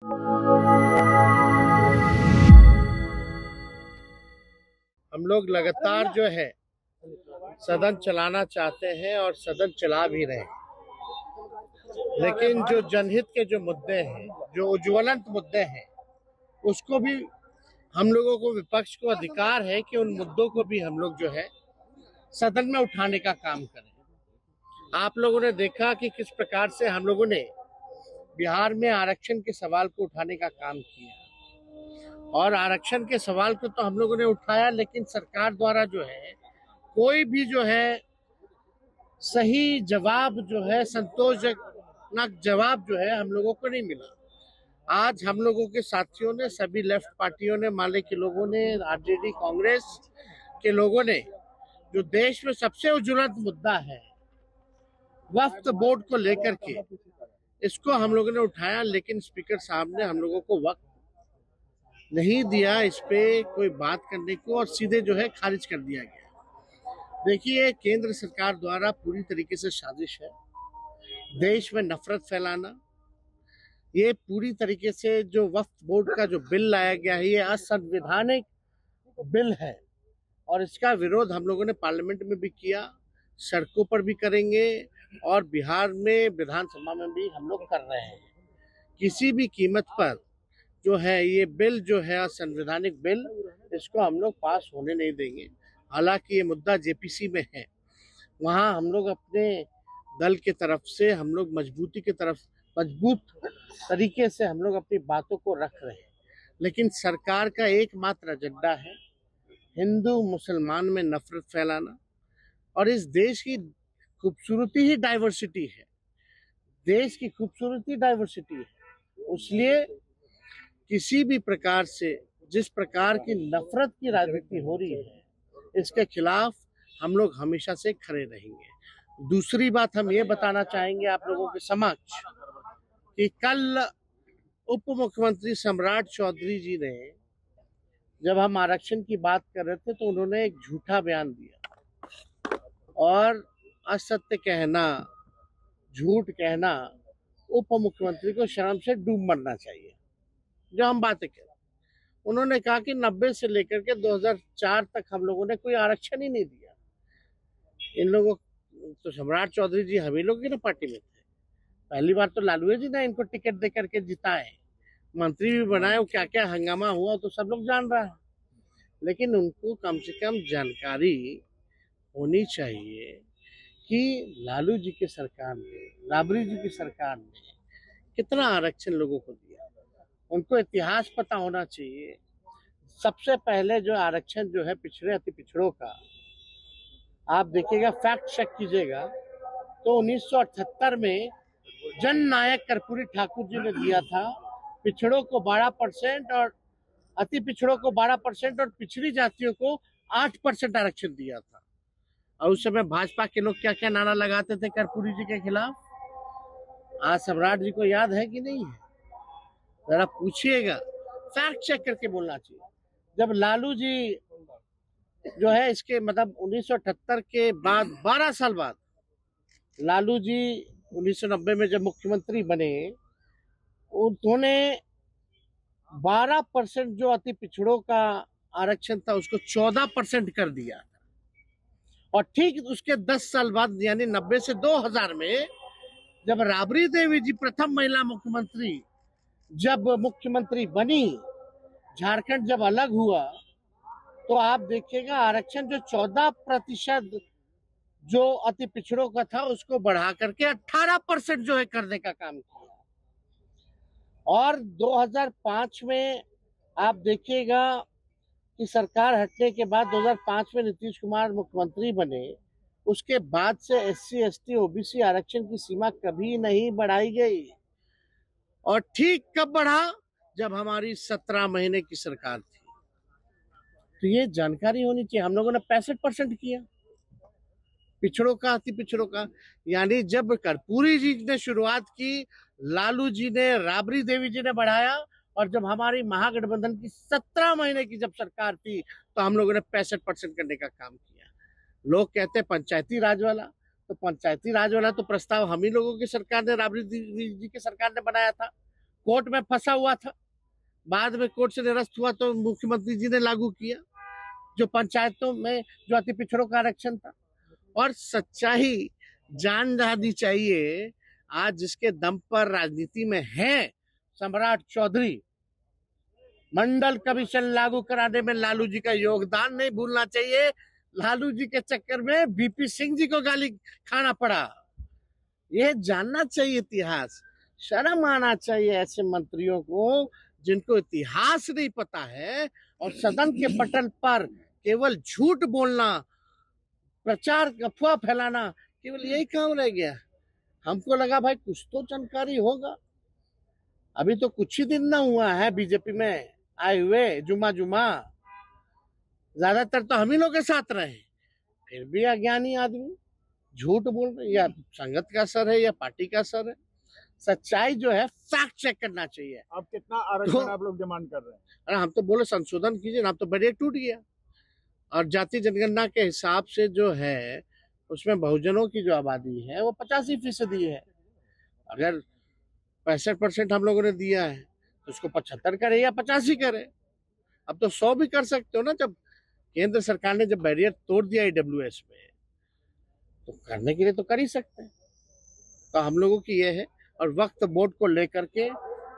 हम लोग लगातार जो है सदन चलाना चाहते हैं और सदन चला भी रहे हैं, लेकिन जो जनहित के जो मुद्दे हैं, जो उज्ज्वलंत मुद्दे हैं, उसको भी हम लोगों को, विपक्ष को अधिकार है कि उन मुद्दों को भी हम लोग जो है सदन में उठाने का काम करें। आप लोगों ने देखा कि किस प्रकार से हम लोगों ने बिहार में आरक्षण के सवाल को उठाने का काम किया, और आरक्षण के सवाल को तो हम लोगों ने उठाया, लेकिन सरकार द्वारा जो है कोई भी जो है सही जवाब जो है, संतोषजनक जवाब जो है हम लोगों को नहीं मिला। आज हम लोगों के साथियों ने, सभी लेफ्ट पार्टियों ने, माले के लोगों ने, आरजेडी कांग्रेस के लोगों ने, जो देश में सबसे उज्ज्वलंत मुद्दा है वक्फ बोर्ड को लेकर के, इसको हम लोगों ने उठाया, लेकिन स्पीकर साहब ने हम लोगों को वक्त नहीं दिया इस पे कोई बात करने को, और सीधे जो है खारिज कर दिया गया। देखिए, केंद्र सरकार द्वारा पूरी तरीके से साजिश है देश में नफरत फैलाना। ये पूरी तरीके से जो वक्फ बोर्ड का जो बिल लाया गया है, ये असंवैधानिक बिल है, और इसका विरोध हम लोगों ने पार्लियामेंट में भी किया, सड़कों पर भी करेंगे, और बिहार में विधानसभा में भी हम लोग कर रहे हैं। किसी भी कीमत पर जो है ये बिल जो है असंवैधानिक बिल, इसको हम लोग पास होने नहीं देंगे। हालांकि ये मुद्दा जेपीसी में है, वहाँ हम लोग अपने दल के तरफ से हम लोग मजबूत तरीके से हम लोग अपनी बातों को रख रहे हैं, लेकिन सरकार का एकमात्र एजेंडा है हिंदू मुसलमान में नफरत फैलाना। और इस देश की खूबसूरती ही डाइवर्सिटी है, देश की खूबसूरती डाइवर्सिटी है, इसलिए किसी भी प्रकार से जिस प्रकार की नफरत की राजनीति हो रही है, इसके खिलाफ हम लोग हमेशा से खड़े रहेंगे। दूसरी बात हम ये बताना चाहेंगे आप लोगों के समक्ष कि कल उप मुख्यमंत्री सम्राट चौधरी जी ने, जब हम आरक्षण की बात कर रहे थे, तो उन्होंने एक झूठा बयान दिया, और असत्य कहना, झूठ कहना, उप मुख्यमंत्री को शर्म से डूब मरना चाहिए। जो हम बातें करें, उन्होंने कहा कि 90 से लेकर के 2004 तक हम लोगों ने कोई आरक्षण ही नहीं दिया। इन लोगों तो, सम्राट चौधरी जी हम ही लोग की ना पार्टी में थे, पहली बार तो लालू जी ने इनको टिकट दे करके जिताए, मंत्री भी बनाए, क्या क्या हंगामा हुआ तो सब लोग जान रहा है। लेकिन उनको कम से कम जानकारी होनी चाहिए कि लालू जी की सरकार ने, राबड़ी जी की सरकार ने कितना आरक्षण लोगों को दिया। उनको इतिहास पता होना चाहिए। सबसे पहले जो आरक्षण जो है पिछड़े अति पिछड़ों का, आप देखिएगा, फैक्ट चेक कीजिएगा, तो 1978 में जन नायक कर्पूरी ठाकुर जी ने दिया था। पिछड़ों को 12% और अति पिछड़ों को 12% और पिछड़ी जातियों को 8% आरक्षण दिया था। और उस समय भाजपा के लोग क्या क्या नारा लगाते थे कर्पूरी जी के खिलाफ, आज सम्राट जी को याद है कि नहीं है? जरा पूछिएगा, फैक्ट चेक करके बोलना चाहिए। जब लालू जी जो है, इसके मतलब 1978 के बाद 12 साल बाद लालू जी 1990 में जब मुख्यमंत्री बने, उन्होंने 12% जो अति पिछड़ों का आरक्षण था उसको 14% कर दिया। और ठीक उसके 10 साल बाद, यानी 90 से 2000 में, जब राबड़ी देवी जी प्रथम महिला मुख्यमंत्री जब मुख्यमंत्री बनी, झारखंड जब अलग हुआ, तो आप देखिएगा आरक्षण जो 14% जो अति पिछड़ों का था, उसको बढ़ा करके 18% जो है करने का काम किया। और 2005 में आप देखिएगा कि सरकार हटने के बाद 2005 में नीतीश कुमार मुख्यमंत्री बने, उसके बाद से SC ST OBC आरक्षण की सीमा कभी नहीं बढ़ाई गई। और ठीक कब बढ़ा? जब हमारी 17 महीने की सरकार थी। तो ये जानकारी होनी चाहिए। हम लोगों ने 65% किया पिछड़ों का, अति पिछड़ों का। यानी जब कर्पूरी जी ने शुरुआत की, लालू जी ने, राबड़ी देवी जी ने बढ़ाया, और जब हमारी महागठबंधन की 17 महीने की जब सरकार थी, तो हम लोगों ने 65% करने का काम किया। लोग कहते हैं पंचायती राज वाला, तो पंचायती राज वाला तो प्रस्ताव हम ही लोगों की सरकार ने, राबड़ी देवी जी की सरकार ने बनाया था। कोर्ट में फंसा हुआ था, बाद में कोर्ट से निरस्त हुआ तो मुख्यमंत्री जी ने लागू किया, जो पंचायतों में जो अति पिछड़ों का आरक्षण था। और सच्चाई जान जानी चाहिए, आज जिसके दम पर राजनीति में है सम्राट चौधरी, मंडल कमीशन लागू कराने में लालू जी का योगदान नहीं भूलना चाहिए। लालू जी के चक्कर में बीपी सिंह जी को गाली खाना पड़ा, यह जानना चाहिए इतिहास। शर्म आना चाहिए ऐसे मंत्रियों को जिनको इतिहास नहीं पता है और सदन के पटल पर केवल झूठ बोलना, प्रचार अफवाह फैलाना, केवल यही काम रह गया। हमको लगा भाई कुछ तो जानकारी होगा। अभी तो कुछ ही दिन ना हुआ है बीजेपी में आए हुए, जुमा ज्यादातर तो हम ही लोग के साथ रहे, फिर भी अज्ञानी आदमी झूठ बोल रहे। या संगत का असर है या पार्टी का असर है। सच्चाई जो है फैक्ट चेक करना चाहिए। अब कितना आरक्षण आप लोग डिमांड कर रहे हैं? अरे हम तो बोले संशोधन कीजिए ना, अब तो बैरियर टूट गया। और जाति जनगणना के हिसाब से जो है उसमें बहुजनों की जो आबादी है वो 85% है। अगर 65% हम लोगों ने दिया है तो उसको 75 करे या 85 करे। अब तो 100 भी कर सकते हो ना। जब केंद्र सरकार ने जब बैरियर तोड़ दिया ईडब्ल्यूएस में, तो करने के लिए तो कर ही सकते हैं। तो हम लोगों की ये है, और वक्त बोर्ड को लेकर के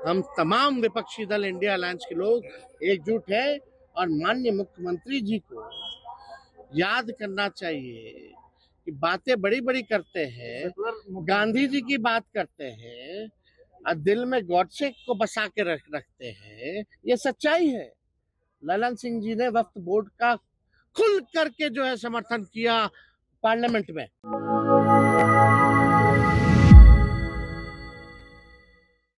हम तमाम विपक्षी दल इंडिया अलायंस के लोग एकजुट है। और माननीय मुख्यमंत्री जी को याद करना चाहिए कि बातें बड़ी बड़ी करते हैं, गांधी जी की बात करते हैं और दिल में गॉडसे को बसा के रखते हैं। ये सच्चाई है। ललन सिंह जी ने वक्फ बोर्ड का खुल करके जो है समर्थन किया पार्लियामेंट में।